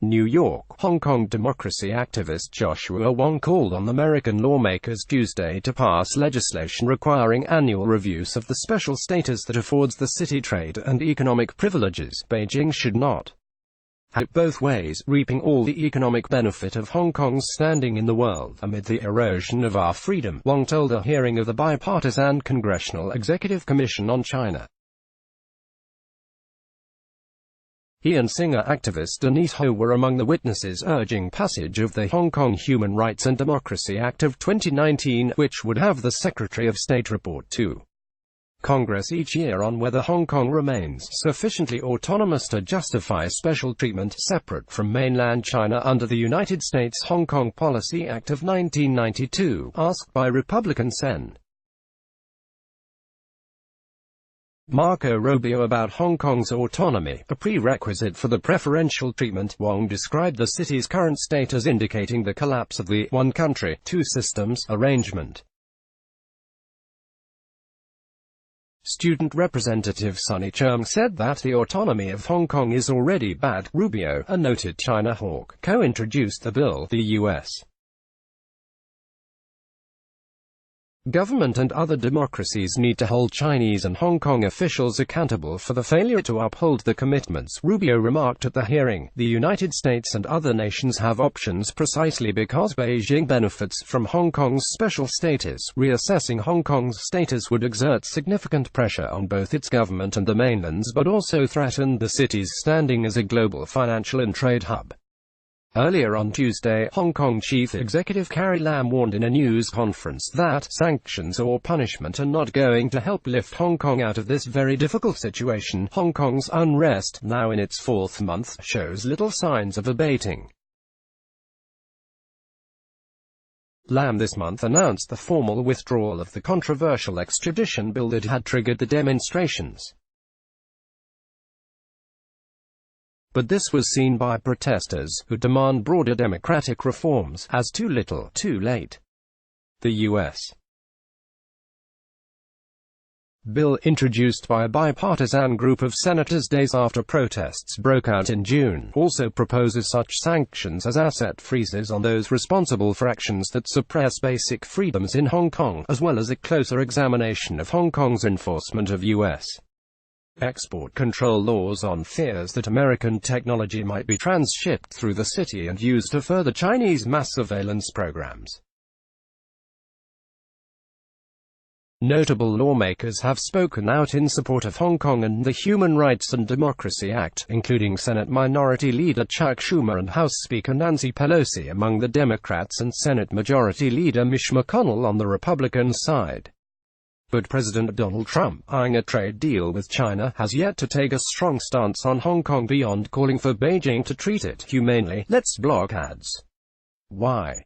New York, Hong Kong democracy activist Joshua Wong called on American lawmakers Tuesday to pass legislation requiring annual reviews of the special status that affords the city trade and economic privileges. Beijing should not have it both ways, reaping all the economic benefit of Hong Kong's standing in the world, amid the erosion of our freedom, Wong told a hearing of the bipartisan Congressional Executive Commission on China. He and singer activist Denise Ho were among the witnesses urging passage of the Hong Kong Human Rights and Democracy Act of 2019, which would have the Secretary of State report to Congress each year on whether Hong Kong remains sufficiently autonomous to justify special treatment separate from mainland China under the United States Hong Kong Policy Act of 1992, asked by Republican Sen. Marco Rubio about Hong Kong's autonomy, a prerequisite for the preferential treatment. Wong described the city's current state as indicating the collapse of the one country, two systems arrangement. Student Representative Sunny Cheung said that the autonomy of Hong Kong is already bad. Rubio, a noted China hawk, co-introduced the bill. The U.S. government and other democracies need to hold Chinese and Hong Kong officials accountable for the failure to uphold the commitments, Rubio remarked at the hearing. The United States and other nations have options precisely because Beijing benefits from Hong Kong's special status. Reassessing Hong Kong's status would exert significant pressure on both its government and the mainland's, but also threaten the city's standing as a global financial and trade hub. Earlier on Tuesday, Hong Kong Chief Executive Carrie Lam warned in a news conference that sanctions or punishment are not going to help lift Hong Kong out of this very difficult situation. Hong Kong's unrest, now in its fourth month, shows little signs of abating. Lam this month announced the formal withdrawal of the controversial extradition bill that had triggered the demonstrations. But this was seen by protesters, who demand broader democratic reforms, as too little, too late. The U.S. bill, introduced by a bipartisan group of senators days after protests broke out in June, also proposes such sanctions as asset freezes on those responsible for actions that suppress basic freedoms in Hong Kong, as well as a closer examination of Hong Kong's enforcement of U.S. export control laws on fears that American technology might be transshipped through the city and used to further Chinese mass surveillance programs. Notable lawmakers have spoken out in support of Hong Kong and the Human Rights and Democracy Act, including Senate Minority Leader Chuck Schumer and House Speaker Nancy Pelosi among the Democrats and Senate Majority Leader Mitch McConnell on the Republican side. But President Donald Trump, eyeing a trade deal with China, has yet to take a strong stance on Hong Kong beyond calling for Beijing to treat it humanely. Let's block ads. Why?